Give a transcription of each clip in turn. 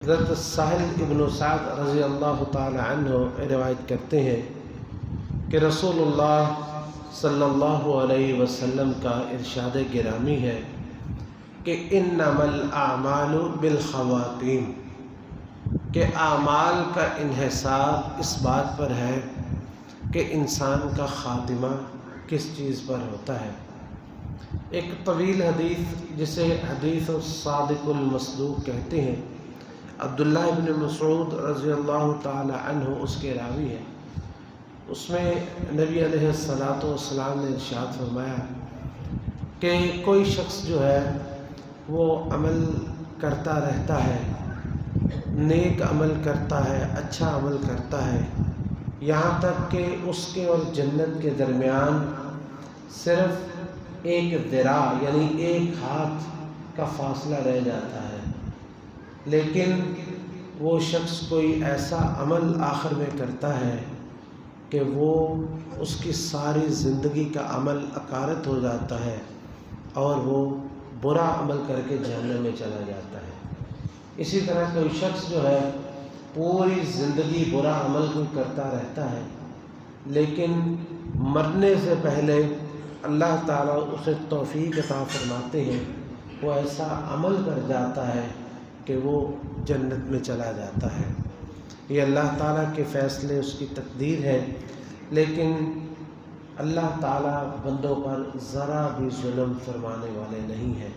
حضرت سہل ابن سعد رضی اللہ تعالی عنہ روایت کرتے ہیں کہ رسول اللہ صلی اللہ علیہ وسلم کا ارشاد گرامی ہے کہ انما الاعمال بالخواتیم، کہ اعمال کا انحصار اس بات پر ہے کہ انسان کا خاتمہ کس چیز پر ہوتا ہے۔ ایک طویل حدیث جسے حدیث الصادق المصدوق کہتے ہیں، عبداللہ ابن مسعود رضی اللہ تعالی عنہ اس کے راوی ہیں۔ اس میں نبی علیہ السلام نے ارشاد فرمایا کہ کوئی شخص جو ہے وہ عمل کرتا رہتا ہے، نیک عمل کرتا ہے، اچھا عمل کرتا ہے، یہاں تک کہ اس کے اور جنت کے درمیان صرف ایک ذراع یعنی ایک ہاتھ کا فاصلہ رہ جاتا ہے، لیکن وہ شخص کوئی ایسا عمل آخر میں کرتا ہے کہ وہ اس کی ساری زندگی کا عمل اکارت ہو جاتا ہے اور وہ برا عمل کر کے جہنم میں چلا جاتا ہے۔ اسی طرح کوئی شخص جو ہے پوری زندگی برا عمل کوئی کرتا رہتا ہے، لیکن مرنے سے پہلے اللہ تعالیٰ اسے توفیق عطا فرماتے ہیں، وہ ایسا عمل کر جاتا ہے کہ وہ جنت میں چلا جاتا ہے۔ یہ اللہ تعالیٰ کے فیصلے، اس کی تقدیر ہے، لیکن اللہ تعالیٰ بندوں پر ذرا بھی ظلم فرمانے والے نہیں ہیں،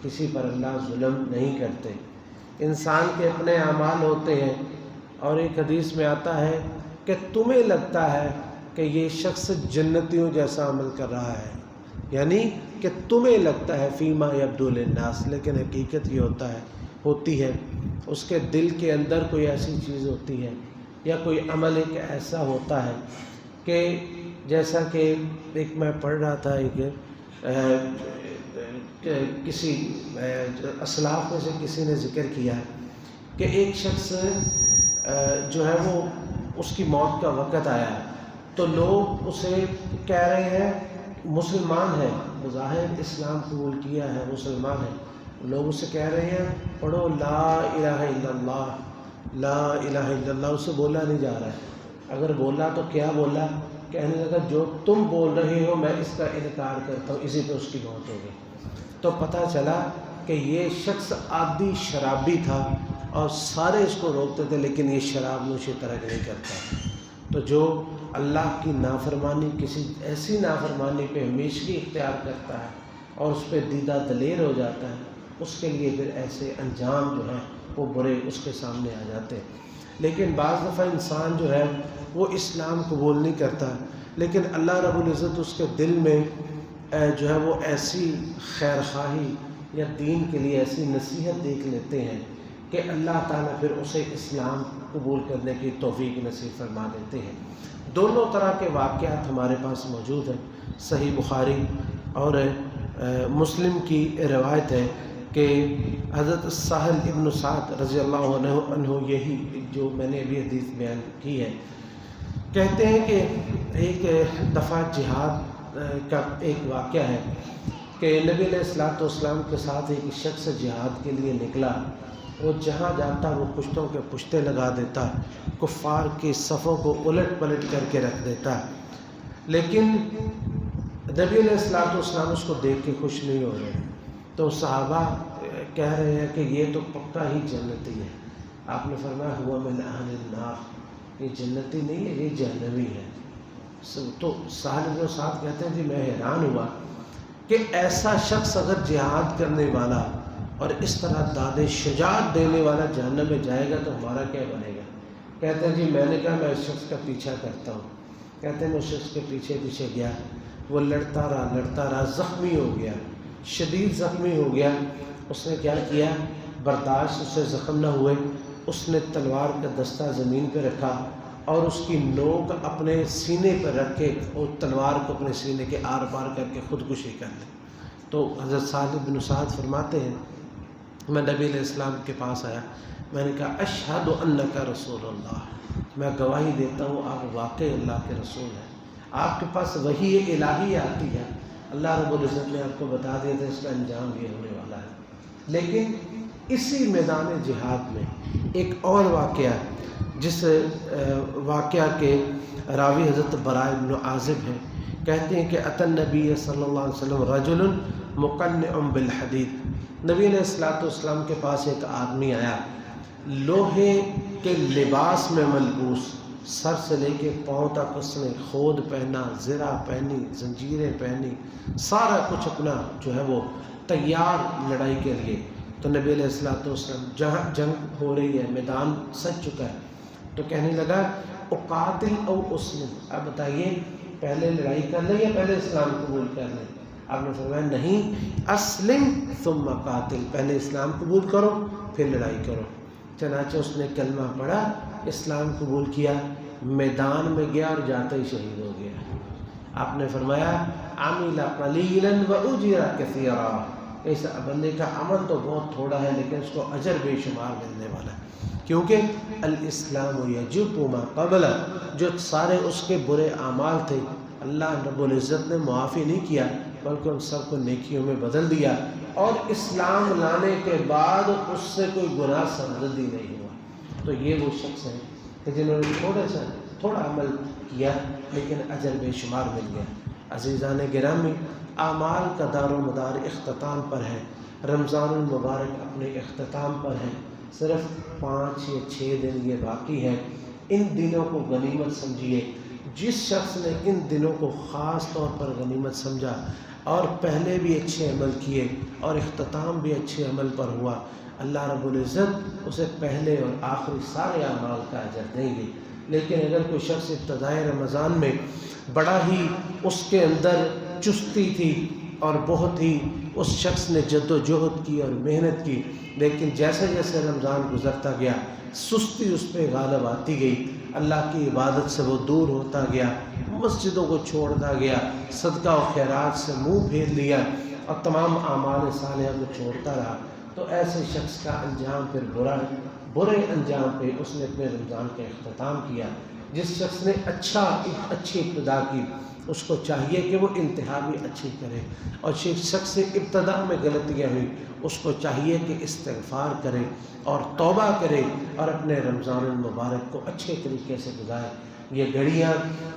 کسی پر اللہ ظلم نہیں کرتے۔ انسان کے اپنے اعمال ہوتے ہیں، اور ایک حدیث میں آتا ہے کہ تمہیں لگتا ہے کہ یہ شخص جنتیوں جیسا عمل کر رہا ہے، یعنی کہ تمہیں لگتا ہے فیما یبدو للناس، لیکن حقیقت یہ ہوتی ہے اس کے دل کے اندر کوئی ایسی چیز ہوتی ہے یا کوئی عمل ایک ایسا ہوتا ہے کہ جیسا کہ ایک میں پڑھ رہا تھا، کسی اسلاف میں سے کسی نے ذکر کیا ہے کہ ایک شخص جو ہے وہ اس کی موت کا وقت آیا ہے، تو لوگ اسے کہہ رہے ہیں مسلمان ہے، بظاہر اسلام قبول کیا ہے، مسلمان ہے، لوگ اسے کہہ رہے ہیں پڑھو لا الہ الا اللہ، لا الہ الا اللہ، اسے بولا نہیں جا رہا ہے۔ اگر بولا تو کیا بولا؟ کہنے لگا جو تم بول رہے ہو میں اس کا انکار کرتا ہوں، اسی پہ اس کی موت ہو گئی۔ تو پتہ چلا کہ یہ شخص عادی شرابی تھا اور سارے اس کو روکتے تھے، لیکن یہ شراب نوشی ترک نہیں کرتا۔ تو جو اللہ کی نافرمانی، کسی ایسی نافرمانی پہ ہمیشگی اختیار کرتا ہے اور اس پہ دیدہ دلیر ہو جاتا ہے، اس کے لیے پھر ایسے انجام جو ہیں وہ برے اس کے سامنے آ جاتے ہیں۔ لیکن بعض دفعہ انسان جو ہے وہ اسلام قبول نہیں کرتا، لیکن اللہ رب العزت اس کے دل میں جو ہے وہ ایسی خیر خواہی یا دین کے لیے ایسی نصیحت دیکھ لیتے ہیں کہ اللہ تعالیٰ پھر اسے اسلام قبول کرنے کی توفیق نصیب فرما دیتے ہیں۔ دونوں طرح کے واقعات ہمارے پاس موجود ہیں۔ صحیح بخاری اور مسلم کی روایت ہے کہ حضرت سہل ابن سعد رضی اللہ عنہ یہی جو میں نے ابھی حدیث بیان کی ہے، کہتے ہیں کہ ایک دفعہ جہاد کا ایک واقعہ ہے کہ نبی علیہ السلام کے ساتھ ایک شخص جہاد کے لیے نکلا، وہ جہاں جاتا وہ پشتوں کے پشتے لگا دیتا، کفار کی صفوں کو الٹ پلٹ کر کے رکھ دیتا، لیکن نبی علیہ السلام اس کو دیکھ کے خوش نہیں ہو رہے۔ تو صحابہ کہہ رہے ہیں کہ یہ تو پکا ہی جنتی ہے۔ آپ نے فرمایا ہوا من اہل النار، یہ جنتی نہیں ہے، یہ جہنمی ہے۔ تو سہل بن سعد کہتے ہیں جی میں حیران ہوا کہ ایسا شخص اگر جہاد کرنے والا اور اس طرح داد شجاعت دینے والا جہنم میں جائے گا تو ہمارا کیا بنے گا؟ کہتے ہیں جی میں نے کہا میں اس شخص کا پیچھا کرتا ہوں۔ کہتے ہیں میں اس شخص کے پیچھے پیچھے گیا، وہ لڑتا رہا، زخمی ہو گیا، شدید زخمی ہو گیا۔ اس نے کیا کیا؟ برداشت اس سے زخم نہ ہوئے، اس نے تلوار کا دستہ زمین پہ رکھا اور اس کی نوک اپنے سینے پہ رکھ کے اور تلوار کو اپنے سینے کے آر پار کر کے خودکشی کر لی۔ تو حضرت سہل بن سعد فرماتے ہیں میں نبی علیہ السلام کے پاس آیا، میں نے کہا اشہد انک رسول اللہ، میں گواہی دیتا ہوں آپ واقعی اللہ کے رسول ہیں، آپ کے پاس وحی الہی آتی ہے، اللہ رب العزت نے آپ کو بتا دیا تھا اس کا انجام یہ ہونے والا ہے۔ لیکن اسی میدان جہاد میں ایک اور واقعہ، جس واقعہ کے راوی حضرت براء بن عازب ہیں، کہتے ہیں کہ اتى النبی صلی اللہ علیہ وسلم رجل مقنع بالحدید، نبی علیہ السلام کے پاس ایک آدمی آیا، لوہے کے لباس میں ملبوس، سر سے لے کے پاؤں تک اس نے خود پہنا، زرہ پہنی، زنجیریں پہنی، سارا کچھ اپنا جو ہے وہ تیار لڑائی کے لیے۔ تو نبی علیہ السلام جہاں جنگ ہو رہی ہے، میدان سج چکا ہے، تو کہنے لگا اقاتل او اسلم، اب بتائیے پہلے لڑائی کر لیں یا پہلے اسلام قبول کر لیں؟ آپ نے فرمایا نہیں، اسلم ثم قاتل، پہلے اسلام قبول کرو پھر لڑائی کرو۔ چنانچہ اس نے کلمہ پڑھا، اسلام قبول کیا، میدان میں گیا اور جاتے ہی شہید ہو گیا۔ آپ نے فرمایا عمل قلیلا واجر کثیرا، اس بندے کا عمل تو بہت تھوڑا ہے لیکن اس کو اجر بے شمار ملنے والا ہے، کیونکہ الاسلام یجب ما قبل، جو سارے اس کے برے اعمال تھے اللہ رب العزت نے معافی نہیں کیا بلکہ ان سب کو نیکیوں میں بدل دیا، اور اسلام لانے کے بعد اس سے کوئی گناہ سرزد ہی نہیں ہوا۔ تو یہ وہ شخص ہیں کہ جنہوں نے تھوڑا عمل کیا لیکن اجر بے شمار مل گیا۔ عزیزان گرامی، اعمال کا دار و مدار اختتام پر ہے، رمضان المبارک اپنے اختتام پر ہے، صرف 5 یا 6 دن یہ باقی ہے، ان دنوں کو غنیمت سمجھیے۔ جس شخص نے ان دنوں کو خاص طور پر غنیمت سمجھا اور پہلے بھی اچھے عمل کیے اور اختتام بھی اچھے عمل پر ہوا، اللہ رب العزت اسے پہلے اور آخری سارے اعمال کا اجر دیں گے۔ لیکن اگر کوئی شخص ابتدائے رمضان میں بڑا ہی اس کے اندر چستی تھی اور بہت ہی اس شخص نے جد و جہد کی اور محنت کی، لیکن جیسے جیسے رمضان گزرتا گیا سستی اس پہ غالب آتی گئی، اللہ کی عبادت سے وہ دور ہوتا گیا، مسجدوں کو چھوڑتا گیا، صدقہ و خیرات سے منہ پھیر لیا اور تمام اعمال صالحہ کو چھوڑتا رہا، تو ایسے شخص کا انجام پھر برے انجام پہ اس نے اپنے رمضان کا اختتام کیا۔ جس شخص نے اچھی ابتدا کی اس کو چاہیے کہ وہ انتہا بھی اچھی کرے، اور جس شخص سے ابتدا میں غلطیاں ہوئی اس کو چاہیے کہ استغفار کرے اور توبہ کرے اور اپنے رمضان المبارک کو اچھے طریقے سے گزارے۔ یہ گھڑیاں،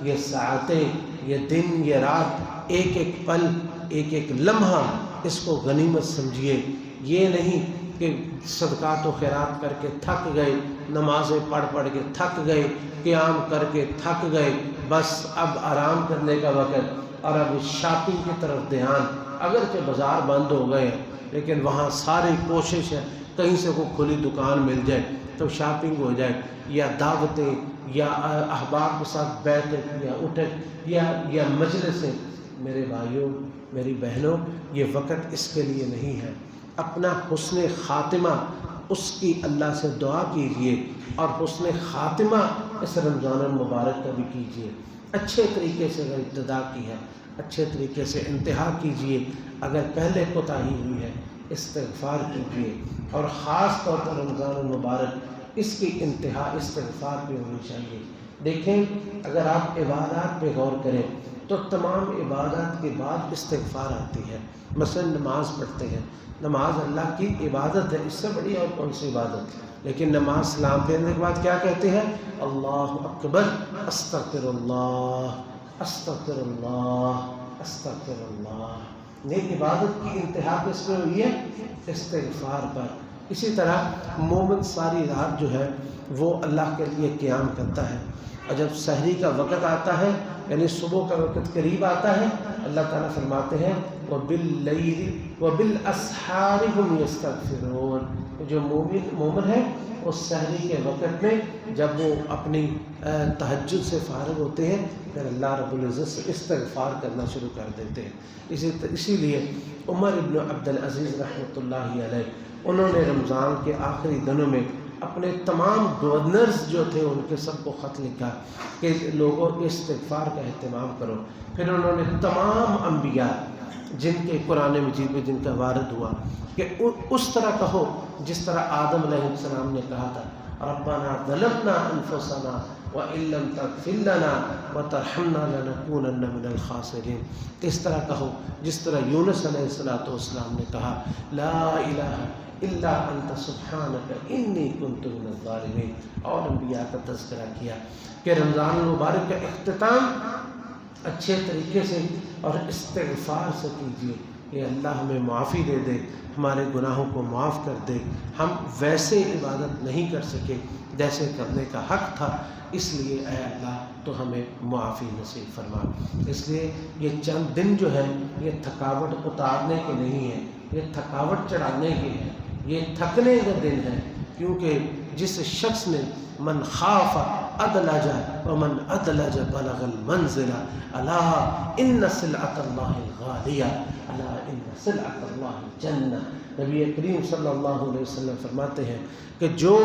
یہ ساعتیں، یہ دن، یہ رات، ایک ایک پل، ایک ایک لمحہ اس کو غنیمت سمجھیے۔ یہ نہیں کہ صدقات و خیرات کر کے تھک گئے، نمازیں پڑھ کے تھک گئے، قیام کر کے تھک گئے، بس اب آرام کرنے کا وقت اور اب شاپنگ کی طرف دھیان، اگرچہ بازار بند ہو گئے ہیں لیکن وہاں ساری کوشش ہے کہیں سے کوئی کھلی دکان مل جائے تو شاپنگ ہو جائے، یا دعوتیں یا احباب کے ساتھ بیٹھک یا اٹھک یا مجلسیں۔ میرے بھائیوں، میری بہنوں، یہ وقت اس کے لیے نہیں ہے۔ اپنا حسن خاتمہ اس کی اللہ سے دعا کیجئے اور حسن خاتمہ اس رمضان المبارک کا بھی کیجئے۔ اچھے طریقے سے اگر ابتدا کی ہے اچھے طریقے سے انتہا کیجئے، اگر پہلے کوتاہی ہوئی ہے استغفار کیجئے، اور خاص طور پر رمضان المبارک اس کی انتہا استغفار پہ ہونی چاہیے۔ دیکھیں، اگر آپ عبادات پہ غور کریں تو تمام عبادات کے بعد استغفار آتی ہے۔ مثلا نماز پڑھتے ہیں، نماز اللہ کی عبادت ہے، اس سے بڑی اور کون سی عبادت؟ لیکن نماز سلام پھیرنے کے بعد کیا کہتے ہیں؟ اللہ اکبر، استغفر اللہ، استغفر اللہ، استغفر اللہ۔ یہ عبادت کی انتہا کس میں ہوئی ہے؟ استغفار پر۔ اسی طرح مومن ساری رات جو ہے وہ اللہ کے لیے قیام کرتا ہے، اور جب سحری کا وقت آتا ہے یعنی صبح کا وقت قریب آتا ہے، اللہ تعالیٰ فرماتے ہیں وَبِاللَّيْلِ وَبِالْأَسْحَارِ هُمْ يَسْتَغْفِرُونَ۔ جو مومن ہے وہ سحری کے وقت میں جب وہ اپنی تہجد سے فارغ ہوتے ہیں پھر اللہ رب العزت سے استغفار کرنا شروع کر دیتے ہیں۔ اسی لیے عمر ابن عبدالعزیز رحمۃ اللہ علیہ، انہوں نے رمضان کے آخری دنوں میں اپنے تمام گورنرز جو تھے ان کے سب کو خط لکھا کہ لوگوں استغفار کا اہتمام کرو۔ پھر انہوں نے تمام انبیاء جن کے قرآن مجید میں جن کا وارد ہوا کہ اس طرح کہو جس طرح آدم علیہ السلام نے کہا تھا ربنا ظلمنا انفسنا وان لم تغفر لنا وترحمنا لنكونن من الخاسرین۔ اس طرح کہو جس طرح یونس علیہ السلام نے کہا لا الہ الا انت سبحانک انی کنت من الظالمین، اور انبیاء کا تذکرہ کیا کہ رمضان المبارک کا اختتام اچھے طریقے سے اور استغفار سے کیجیے کہ اللہ ہمیں معافی دے دے، ہمارے گناہوں کو معاف کر دے، ہم ویسے عبادت نہیں کر سکے جیسے کرنے کا حق تھا، اس لیے اے اللہ تو ہمیں معافی نصیب فرما۔ اس لیے یہ چند دن جو ہے یہ تھکاوٹ اتارنے کے نہیں ہے، یہ تھکاوٹ چڑھانے کے ہیں، یہ تھکنے کا دن ہے، کیونکہ جس شخص نے من خاف ادلج ومن ادلج بلغ المنزل الا ان سلعۃ اللہ الغالیہ الا ان سلعۃ اللہ الجنہ۔ نبی کریم صلی اللہ علیہ وسلم فرماتے ہیں کہ جو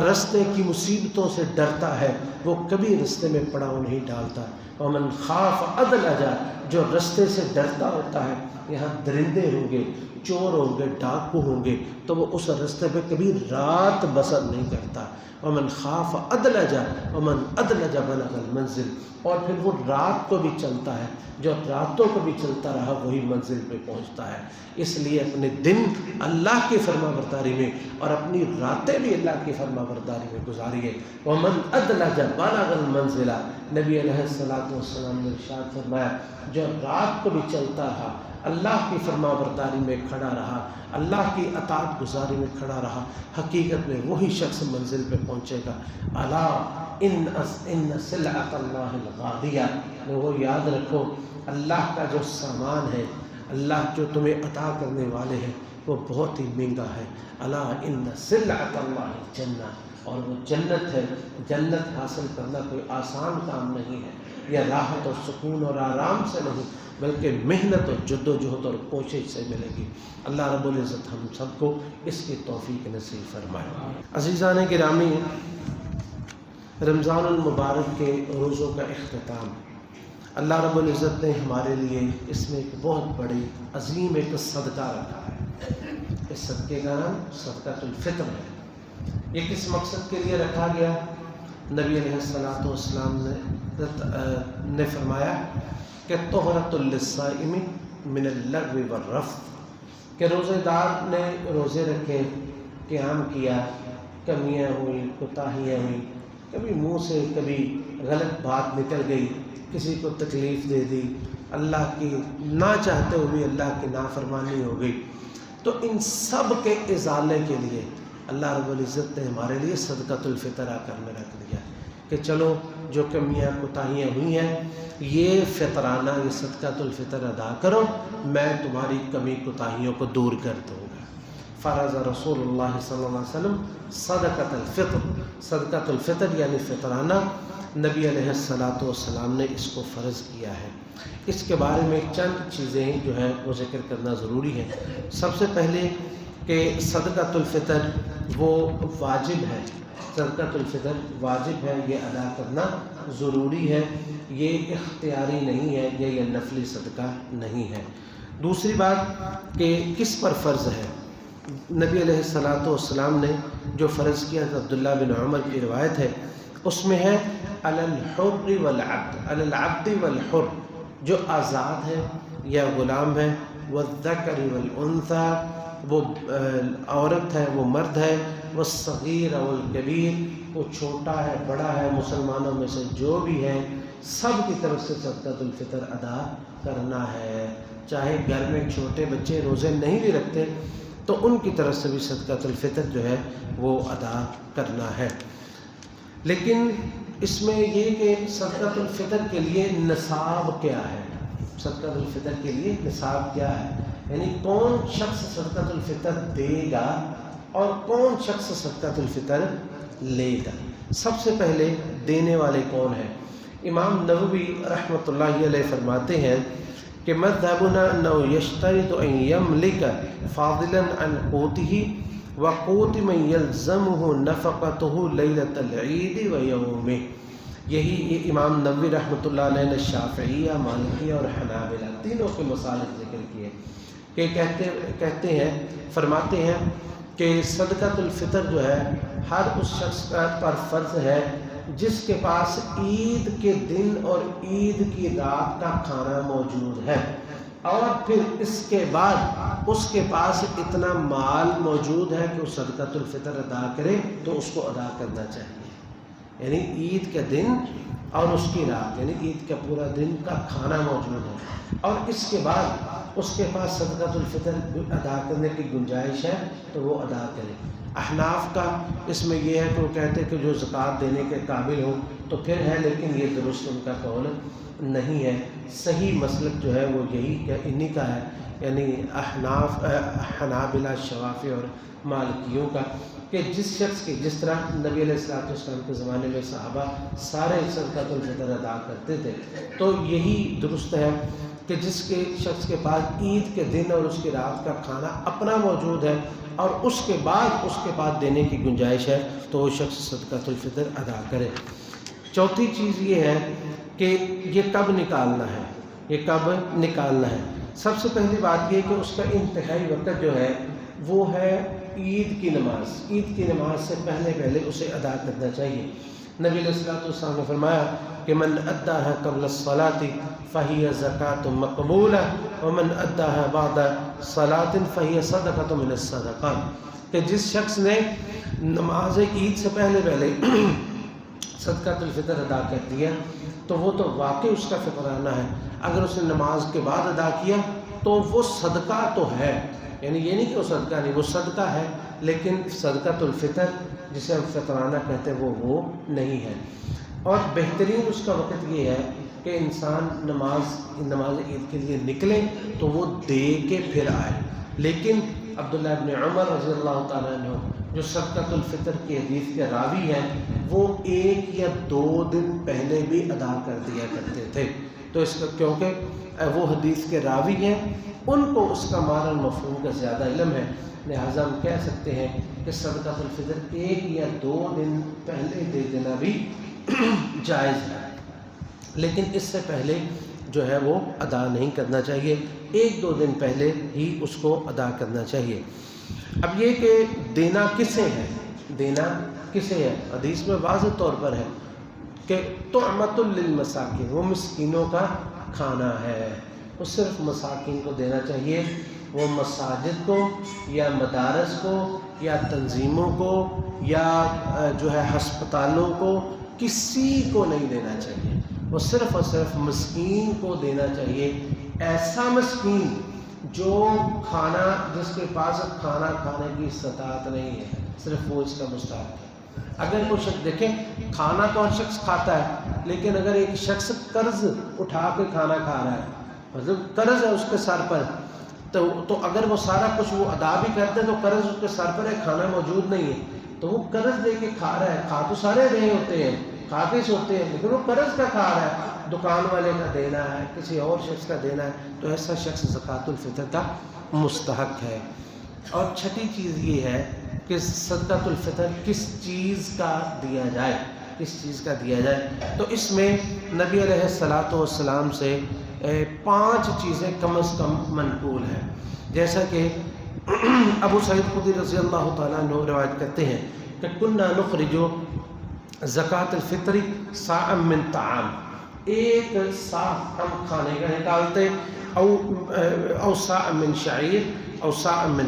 رستے کی مصیبتوں سے ڈرتا ہے وہ کبھی رستے میں پڑاؤ نہیں ڈالتا، ومن خاف ادلج، جو رستے سے ڈرتا ہوتا ہے، یہاں درندے ہوں گے، چور ہوں گے، ڈاکو ہوں گے، تو وہ اس رستے پہ کبھی رات بسر نہیں کرتا۔ ومن خاف ادلج ومن ادلج بلغ المنزل، اور پھر وہ رات کو بھی چلتا ہے، جو راتوں کو بھی چلتا رہا وہی منزل پہ پہنچتا ہے۔ اس لیے اپنے دن اللہ کی فرما برداری میں اور اپنی راتیں بھی اللہ کی فرما برداری میں گزاریے۔ ومن ادلج بلغ المنزل، نبی علیہ السلام نے ارشاد فرمایا جو رات کو بھی چلتا رہا، اللہ کی فرما برداری میں کھڑا رہا، اللہ کی اطاعت گزاری میں کھڑا رہا، حقیقت میں وہی شخص منزل پہ پہنچے گا۔ الا ان سلعۃ اللہ الغالیہ، وہ یاد رکھو اللہ کا جو سامان ہے، اللہ جو تمہیں عطا کرنے والے ہیں وہ بہت ہی مہنگا ہے۔ الا ان سلعۃ اللہ الجنہ، اور وہ جنت ہے۔ جنت حاصل کرنا کوئی آسان کام نہیں ہے، یہ راحت اور سکون اور آرام سے نہیں، بلکہ محنت اور جد و جہد اور کوشش سے ملے گی۔ اللہ رب العزت ہم سب کو اس کی توفیق نصیب فرمائے۔ عزیزان گرامی، رمضان المبارک کے روزوں کا اختتام اللہ رب العزت نے ہمارے لیے اس میں ایک بہت بڑی عظیم ایک صدقہ رکھا ہے۔ اس صدقے کا نام صدقۃ الفطر ہے۔ یہ کس مقصد کے لیے رکھا گیا؟ نبی علیہ السلام نے فرمایا کہ طہرۃ للصائم من اللغو والرفث، کہ روزے دار نے روزے رکھے، قیام کیا، کمیاں ہوئیں، کوتاہیاں ہوئیں، کبھی منہ سے کبھی غلط بات نکل گئی، کسی کو تکلیف دے دی، اللہ کی نہ چاہتے ہوئے اللہ کی نافرمانی ہو گئی، تو ان سب کے ازالے کے لیے اللہ رب العزت نے ہمارے لیے صدقۃ الفطر آ کر میں رکھ دیا کہ چلو جو کمیاں کوتاہیاں ہوئی ہیں یہ فطرانہ، یہ صدقۃ الفطر ادا کرو، میں تمہاری کمی کوتاہیوں کو دور کر دوں گا۔ فرض رسول اللہ صلی اللہ علیہ وسلم صدقۃ الفطر، صدقۃ الفطر یعنی فطرانہ، نبی علیہ السلام نے اس کو فرض کیا ہے۔ اس کے بارے میں چند چیزیں جو ہیں وہ ذکر کرنا ضروری ہے۔ سب سے پہلے کہ صدقۃ الفطر وہ واجب ہے، صدقۃ الفطر واجب ہے، یہ ادا کرنا ضروری ہے، یہ اختیاری نہیں ہے، یہ نفلی صدقہ نہیں ہے۔ دوسری بات کہ کس پر فرض ہے؟ نبی علیہ السلام نے جو فرض کیا، عبداللہ بن عمر کی روایت ہے، اس میں ہے علی الحر والعبد، علی العبد والحر، جو آزاد ہے یا غلام ہے، والذکر والانثی، وہ عورت ہے وہ مرد ہے، والصغیر والکبیر، وہ چھوٹا ہے بڑا ہے، مسلمانوں میں سے جو بھی ہے سب کی طرف سے صدقۃ الفطر ادا کرنا ہے۔ چاہے گھر میں چھوٹے بچے روزے نہیں بھی رکھتے تو ان کی طرف سے بھی صدقۃ الفطر جو ہے وہ ادا کرنا ہے۔ لیکن اس میں یہ کہ صدقۃ الفطر کے لیے نصاب کیا ہے، صدقۃ الفطر کے لیے نصاب کیا ہے، یعنی کون شخص صدقۃ الفطر دے گا اور کون شخص صدقۃ الفطر لے گا۔ سب سے پہلے دینے والے کون ہیں؟ امام نووی رحمۃ اللہ علیہ فرماتے ہیں کہ مذہبنا انہ یشترط ان یملک فاضلا عن قوتہ وقوت من یلزمہ نفقتہ لیلۃ العید ویومہ۔ یہی امام نووی رحمۃ اللہ علیہ نے شافعیہ، مالکیہ اور حنابلہ تینوں کے مسالک ذکر کیے کہ کہتے ہیں، فرماتے ہیں کہ صدقۃ الفطر جو ہے ہر اس شخص پر فرض ہے جس کے پاس عید کے دن اور عید کی رات کا کھانا موجود ہے۔ اور پھر اس کے بعد اس کے پاس اتنا مال موجود ہے کہ وہ صدقۃ الفطر ادا کرے تو اس کو ادا کرنا چاہیے. یعنی عید کے دن اور اس کی رات، یعنی عید کا پورا دن کا کھانا موجود ہے اور اس کے بعد اس کے پاس صدقۃ الفطر ادا کرنے کی گنجائش ہے تو وہ ادا کرے. احناف کا اس میں یہ ہے کہ وہ کہتے ہیں کہ جو زکوٰۃ دینے کے قابل ہوں تو پھر ہے، لیکن یہ درست ان کا قول نہیں ہے. صحیح مسلک جو ہے وہ یہی کہ انہی کا ہے، یعنی احناف، حنابلہ، شوافی اور مالکیوں کا، کہ جس شخص کی جس طرح نبی علیہ السلام کے زمانے میں صحابہ سارے صدقۃ الفطر ادا کرتے تھے، تو یہی درست ہے کہ جس کے شخص کے پاس عید کے دن اور اس کی رات کا کھانا اپنا موجود ہے اور اس کے بعد دینے کی گنجائش ہے تو وہ شخص صدقۃ الفطر ادا کرے. چوتھی چیز یہ ہے کہ یہ کب نکالنا ہے، یہ کب نکالنا ہے. سب سے پہلی بات یہ کہ اس کا انتہائی وقت جو ہے وہ ہے عید کی نماز. عید کی نماز سے پہلے اسے ادا کرنا چاہیے. نبی علیہ السلام نے فرمایا کہ من اداها قبل الصلاة فهي زکاة مقبولہ ومن اداها بعد صلاة فهي صدقة من الصدقات، کہ جس شخص نے نماز عید سے پہلے صدقۃ الفطر ادا کر دیا تو وہ تو واقعی اس کا فطرانہ ہے. اگر اس نے نماز کے بعد ادا کیا تو وہ صدقہ تو ہے، یعنی یہ نہیں کہ وہ صدقہ نہیں، وہ صدقہ ہے، لیکن صدقۃ الفطر جسے ہم فطرانہ کہتے ہیں وہ نہیں ہے. اور بہترین اس کا وقت یہ ہے کہ انسان نماز عید کے لیے نکلے تو وہ دے کے پھر آئے. لیکن عبداللہ ابن عمر رضی اللہ تعالیٰ عنہ جو صدقۃ الفطر کی حدیث کے راوی ہیں، وہ 1 یا 2 دن پہلے بھی ادا کر دیا کرتے تھے. تو اس کا کیونکہ وہ حدیث کے راوی ہیں، ان کو اس کا معنی مفہوم کا زیادہ علم ہے، لہٰذا ہم کہہ سکتے ہیں کہ صدقۃ الفطر 1 یا 2 دن پہلے دے دینا بھی جائز ہے، لیکن اس سے پہلے جو ہے وہ ادا نہیں کرنا چاہیے. 1-2 دن پہلے ہی اس کو ادا کرنا چاہیے. اب یہ کہ دینا کسے ہے، دینا کسے ہے، حدیث میں واضح طور پر ہے کہ طعمۃ للمساکین، وہ مسکینوں کا کھانا ہے. وہ صرف مساکین کو دینا چاہیے، وہ مساجد کو یا مدارس کو یا تنظیموں کو یا جو ہے ہسپتالوں کو، کسی کو نہیں دینا چاہیے. وہ صرف اور صرف مسکین کو دینا چاہیے. ایسا مسکین جو جس کے پاس کھانا کھانے کی استطاعت نہیں ہے، صرف وہ اس کا مستحق ہے. اگر کوئی شخص دیکھیں، کھانا تو ہر شخص کھاتا ہے، لیکن اگر ایک شخص قرض اٹھا کے کھانا کھا رہا ہے، مطلب قرض ہے اس کے سر پر، تو اگر وہ سارا کچھ وہ ادا بھی کرتے تو قرض اس کے سر پر ہے، کھانا موجود نہیں ہے، تو وہ قرض دے کے کھا رہا ہے. کھا تو سارے رہے ہوتے ہیں، کھا کے سوتے ہیں، لیکن وہ قرض کا کھا رہا ہے. دکان والے کا دینا ہے، کسی اور شخص کا دینا ہے، تو ایسا شخص زکوٰۃ الفطر کا مستحق ہے. اور چھٹی چیز یہ ہے کہ صدقۃ الفطر کس چیز کا دیا جائے، کس چیز کا دیا جائے. تو اس میں نبی علیہ السلام سے 5 چیزیں کم از کم منقول ہیں. جیسا کہ ابو سعید خدری رضی اللہ تعالیٰ عنہ روایت کرتے ہیں کہ کنا نخرج زکوٰۃ الفطر صاعا من طعام، 1 صاع ہم کھانے کا نکالتے، او صاع من شعیر او صاع من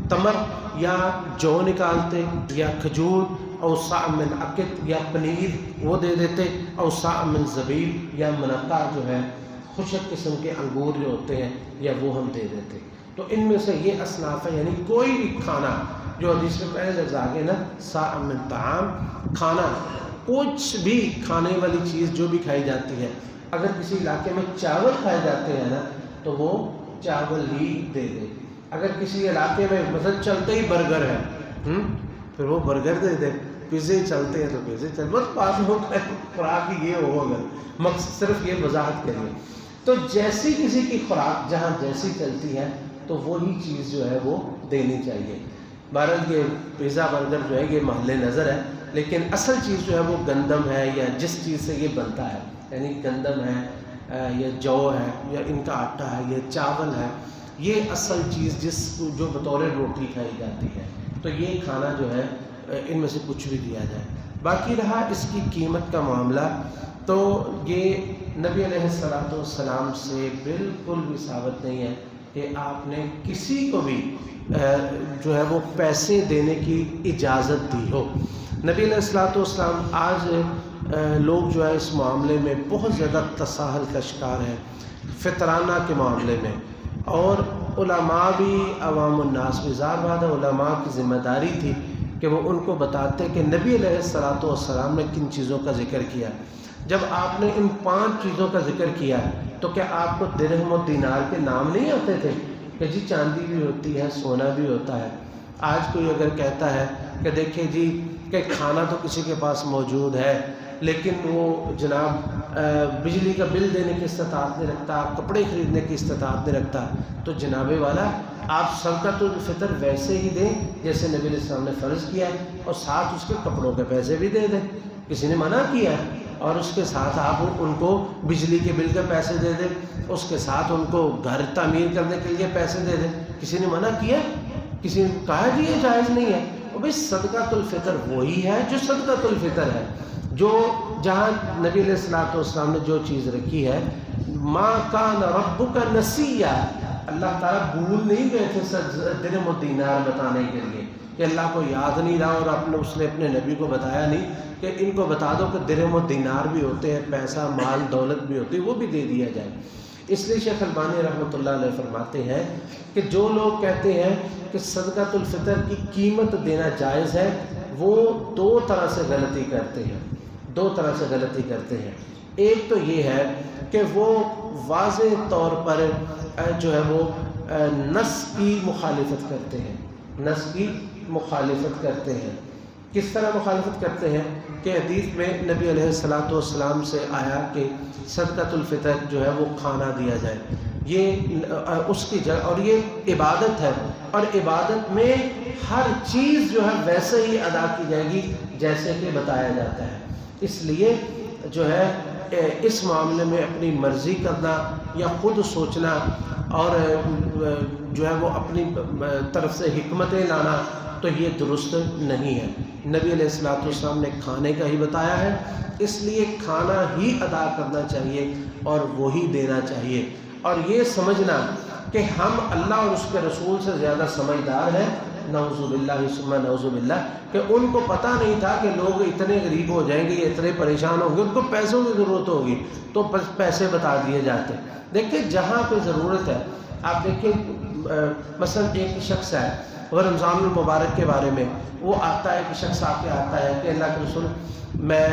تمر، یا جو نکالتے یا کھجور، او صاع من عقد یا پنیر وہ دے دیتے، او صاع من زبیب یا منقع جو ہے خشک قسم کے انگور جو ہوتے ہیں، یا وہ ہم دے دیتے. تو ان میں سے یہ اصناف ہیں، یعنی کوئی بھی کھانا جو حدیث میں پہلے لفظ آگے نا صاع من طعام، کھانا کچھ بھی کھانے والی چیز جو بھی کھائی جاتی ہے. اگر کسی علاقے میں چاول کھائے جاتے ہیں نا تو وہ چاول ہی دے دے. اگر کسی علاقے میں مثلا چلتے ہی برگر ہے پھر وہ برگر دے دے. پیزے چلتے ہیں تو پیزے چل، بس بات ہو خوراک یہ ہو، اگر مقصد صرف یہ وضاحت کریے. تو جیسی کسی کی خوراک جہاں جیسی چلتی ہے تو وہی چیز جو ہے وہ دینی چاہیے. بہرحال یہ پیزا برگر جو ہے یہ محل نظر ہے، لیکن اصل چیز جو ہے وہ گندم ہے یا جس چیز سے یہ بنتا ہے، یعنی گندم ہے یا جو ہے یا ان کا آٹا ہے یا چاول ہے، یہ اصل چیز جو بطور روٹی کھائی جاتی ہے. تو یہ کھانا جو ہے ان میں سے کچھ بھی دیا جائے۔ باقی رہا اس کی قیمت کا معاملہ، تو یہ نبی علیہ الصلوۃ والسلام سے بالکل بھی ثابت نہیں ہے کہ آپ نے کسی کو بھی جو ہے وہ پیسے دینے کی اجازت دی ہو۔ نبی علیہ الصلوۃ والسلام آج لوگ جو ہے اس معاملے میں بہت زیادہ تساہل کا شکار ہیں، فطرانہ کے معاملے میں، اور علماء بھی عوام الناس بھی، ظاہر بات ہے علماء کی ذمہ داری تھی کہ وہ ان کو بتاتے کہ نبی علیہ الصلوۃ والسلام نے کن چیزوں کا ذکر کیا۔ جب آپ نے ان 5 چیزوں کا ذکر کیا تو کیا آپ کو درہم و دینار کے نام نہیں آتے تھے کہ جی چاندی بھی ہوتی ہے، سونا بھی ہوتا ہے؟ آج کوئی اگر کہتا ہے کہ دیکھیں جی کہ کھانا تو کسی کے پاس موجود ہے لیکن وہ جناب بجلی کا بل دینے کی استطاعت نہیں رکھتا، کپڑے خریدنے کی استطاعت نہیں رکھتا، تو جناب والا آپ صدقۃ الفطر ویسے ہی دیں جیسے نبی علیہ السلام نے فرض کیا ہے، اور ساتھ اس کے کپڑوں کے پیسے بھی دے دیں۔ کسی نے منع کیا ہے؟ اور اس کے ساتھ آپ ان کو بجلی کے بل کے پیسے دے دیں، اس کے ساتھ ان کو گھر تعمیر کرنے کے لیے پیسے دے دیں۔ کسی نے منع کیا؟ کسی نے کہا جی یہ جائز نہیں ہے؟ وہ بھائی صدقۃ الفطر وہی ہے جو صدقۃ الفطر ہے، جو جہاں نبی علیہ الصلوۃ والسلام نے جو چیز رکھی ہے، ما کان ربک نسیا، اللہ تعالیٰ بھول نہیں گئے تھے درہم و دینار بتانے کے لیے کہ اللہ کو یاد نہیں رہا، اور اس نے اپنے نبی کو بتایا نہیں کہ ان کو بتا دو کہ درہم و دینار بھی ہوتے ہیں، پیسہ مال دولت بھی ہوتی ہے، وہ بھی دے دیا جائے۔ اس لیے شیخ البانی رحمۃ اللہ علیہ فرماتے ہیں کہ جو لوگ کہتے ہیں کہ صدقۃ الفطر کی قیمت دینا جائز ہے، وہ 2 طرح سے غلطی کرتے ہیں، 2 طرح سے غلطی کرتے ہیں۔ ایک تو یہ ہے کہ وہ واضح طور پر جو ہے وہ نص کی مخالفت کرتے ہیں، نص کی مخالفت کرتے ہیں۔ کس طرح مخالفت کرتے ہیں کہ حدیث میں نبی علیہ الصلوۃ والسلام سے آیا کہ صدقۃ الفطر جو ہے وہ کھانا دیا جائے، یہ اس کی جگہ، اور یہ عبادت ہے، اور عبادت میں ہر چیز جو ہے ویسے ہی ادا کی جائے گی جیسے کہ بتایا جاتا ہے۔ اس لیے جو ہے اس معاملے میں اپنی مرضی کرنا یا خود سوچنا اور جو ہے وہ اپنی طرف سے حکمتیں لانا، تو یہ درست نہیں ہے۔ نبی علیہ الصلوۃ والسلام نے کھانے کا ہی بتایا ہے، اس لیے کھانا ہی ادا کرنا چاہیے اور وہی دینا چاہیے، اور یہ سمجھنا کہ ہم اللہ اور اس کے رسول سے زیادہ سمجھدار ہیں، نعوذ باللہ ثم نعوذ باللہ، کہ ان کو پتہ نہیں تھا کہ لوگ اتنے غریب ہو جائیں گے، اتنے پریشان ہوں گے، ان کو پیسوں کی ضرورت ہوگی، تو پیسے بتا دیے جاتے۔ دیکھیں جہاں پہ ضرورت ہے، آپ دیکھیں مثلا ایک شخص ہے، اور رمضان المبارک کے بارے میں وہ آتا ہے، کہ شخص آ کے آتا ہے کہ اللہ کے رسول میں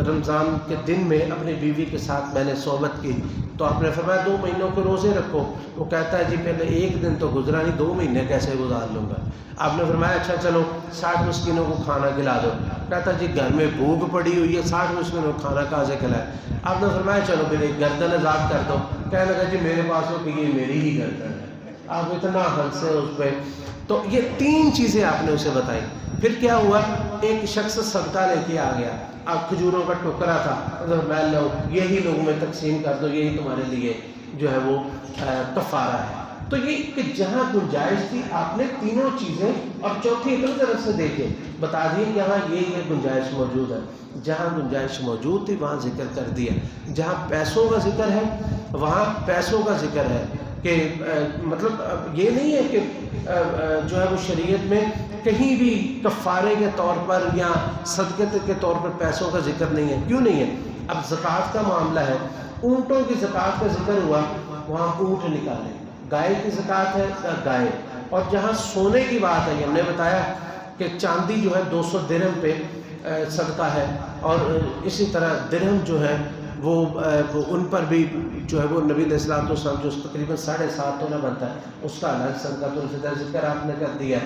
رمضان کے دن میں اپنی بیوی کے ساتھ میں نے صحبت کی، تو آپ نے فرمایا 2 مہینوں کے روزے رکھو۔ وہ کہتا ہے جی پہلے 1 دن تو گزرا نہیں، 2 مہینے کیسے گزار لوں گا؟ آپ نے فرمایا اچھا چلو 60 مسکینوں کو کھانا کھلا دو۔ کہتا جی گھر میں بھوک پڑی ہوئی ہے، 60 مسکینوں کو کھانا کہاں سے کھلائے؟ آپ نے فرمایا چلو میری گردن آزاد کر دو۔ کہنے لگا جی میرے پاس ہو کہ یہ میری ہی گردن ہے۔ آپ اتنا ہنسے اس پہ۔ تو یہ 3 چیزیں آپ نے اسے بتائی۔ پھر کیا ہوا؟ ایک شخص صدقہ لے کے آ گیا، اب کھجوروں کا ٹکڑا تھا، میں لو یہی لوگوں میں تقسیم کر دو، یہی تمہارے لیے جو ہے وہ کفارہ ہے۔ تو یہ کہ جہاں گنجائش تھی آپ نے تینوں چیزیں، اور چوتھی اپنی طرف سے دیکھے بتا دیے یہاں یہ گنجائش موجود ہے، جہاں گنجائش موجود تھی وہاں ذکر کر دیا، جہاں پیسوں کا ذکر ہے وہاں پیسوں کا ذکر ہے، کہ مطلب یہ نہیں ہے کہ جو ہے وہ شریعت میں کہیں بھی کفارے کے طور پر یا صدقے کے طور پر پیسوں کا ذکر نہیں ہے۔ کیوں نہیں ہے؟ اب زکوٰۃ کا معاملہ ہے، اونٹوں کی زکوٰۃ کا ذکر ہوا، وہاں اونٹ نکالے، گائے کی زکوٰۃ ہے گائے، اور جہاں سونے کی بات ہے ہم نے بتایا کہ چاندی جو ہے 200 درہم پہ صدقہ ہے، اور اسی طرح درہم جو ہے وہ ان پر بھی جو ہے وہ نبی علیہ الصلوۃ والسلام جو تقریباً 7.5 تولہ بنتا ہے اس کا الگ صدقۃ الفطر ذکر آپ نے کر دیا۔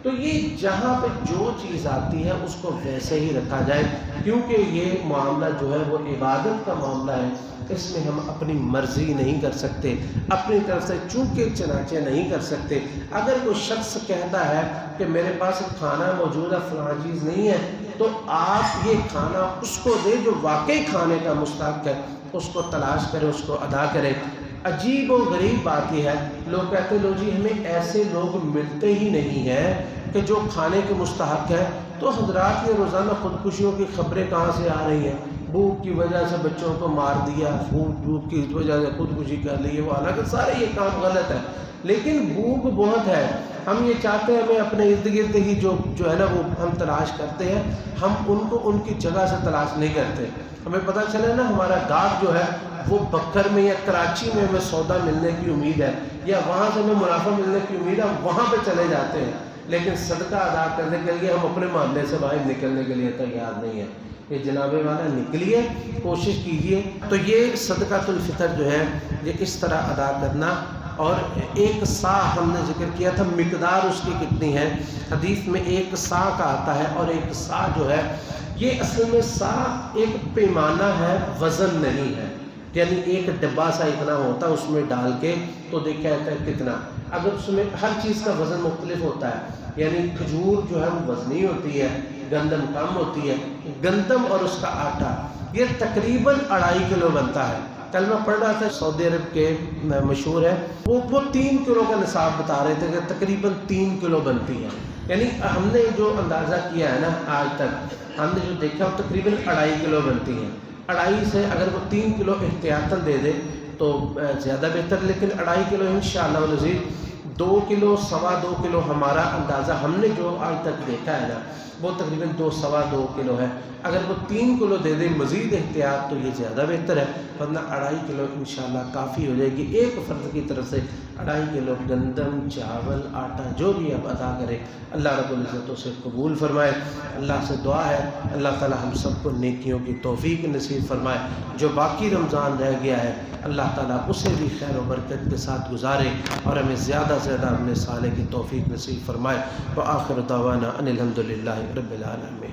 تو یہ جہاں پہ جو چیز آتی ہے اس کو ویسے ہی رکھا جائے، کیونکہ یہ معاملہ جو ہے وہ عبادت کا معاملہ ہے، اس میں ہم اپنی مرضی نہیں کر سکتے، اپنی طرف سے چونکہ چنانچہ نہیں کر سکتے۔ اگر کوئی شخص کہتا ہے کہ میرے پاس کھانا موجود ہے فلاں چیز نہیں ہے، تو آپ یہ کھانا اس کو دے جو واقعی کھانے کا مستحق ہے، اس کو تلاش کرے، اس کو ادا کرے۔ عجیب و غریب بات یہ ہے، لوگ کہتے ہیں لو جی ہمیں ایسے لوگ ملتے ہی نہیں ہیں کہ جو کھانے کے مستحق ہے، تو حضرات یہ روزانہ خودکشیوں کی خبریں کہاں سے آ رہی ہیں؟ بھوک کی وجہ سے بچوں کو مار دیا، بھوک کی وجہ سے خودکشی کر لی ہے، وہ حالانکہ سارے یہ کام غلط ہے، لیکن بھوک بہت ہے، ہم یہ چاہتے ہیں ہمیں اپنے ارد گرد ہی جو ہے نا وہ ہم تلاش کرتے ہیں، ہم ان کو ان کی جگہ سے تلاش نہیں کرتے۔ ہمیں پتہ چلے نا ہمارا گاہک جو ہے وہ بکر میں یا کراچی میں ہمیں سودا ملنے کی امید ہے، یا وہاں سے ہمیں منافع ملنے کی امید ہے، ہم وہاں پہ چلے جاتے ہیں، لیکن صدقہ ادا کرنے کے لیے ہم اپنے محلے سے باہر نکلنے کے لیے تیار نہیں ہیں۔ یہ جناب والا نکلیے، کوشش کیجئے۔ تو یہ صدقۃ الفطر جو ہے یہ اس طرح ادا کرنا، اور ایک سا ہم نے ذکر کیا تھا، مقدار اس کی کتنی ہے؟ حدیث میں ایک سا کا آتا ہے، اور ایک سا جو ہے یہ اصل میں سا ایک پیمانہ ہے، وزن نہیں ہے، یعنی ایک ڈبہ سا اتنا ہوتا ہے، اس میں ڈال کے تو دیکھا جاتا ہے کتنا، اگر اس میں ہر چیز کا وزن مختلف ہوتا ہے، یعنی کھجور جو ہے وہ وزنی ہوتی ہے، گندم کم ہوتی ہے، گندم اور اس کا آٹا یہ تقریباً 2.5 کلو بنتا ہے۔ کل میں پڑھ رہا تھا سعودی عرب کے مشہور ہے، وہ 3 کلو کا نصاب بتا رہے تھے کہ تقریباً 3 کلو بنتی ہے، یعنی ہم نے جو اندازہ کیا ہے نا آج تک، ہم نے جو دیکھا وہ تقریباً 2.5 کلو بنتی ہے۔ 2.5 سے اگر وہ 3 کلو احتیاطاً دے دے تو زیادہ بہتر، لیکن 2.5 کلو انشاءاللہ العزیز 2 کلو 2.25 کلو ہمارا اندازہ ہم نے جو آج تک دیکھا ہے نا وہ تقریباً 2.25 کلو ہے۔ اگر وہ 3 کلو دے دے مزید احتیاط تو یہ زیادہ بہتر ہے، ورنہ 2.5 کلو انشاءاللہ کافی ہو جائے گی۔ ایک فرد کی طرف سے 2.5 کلو گندم، چاول، آٹا جو بھی آپ ادا کریں، اللہ رب العزت اسے قبول فرمائے۔ اللہ سے دعا ہے اللہ تعالی ہم سب کو نیکیوں کی توفیق نصیب فرمائے۔ جو باقی رمضان رہ گیا ہے اللہ تعالیٰ اسے بھی خیر و برکت کے ساتھ گزارے، اور ہمیں زیادہ سے زیادہ اپنے سالے کی توفیق نصیب فرمائے۔ وآخر دعوانا ان الحمد للہ رب العالمین۔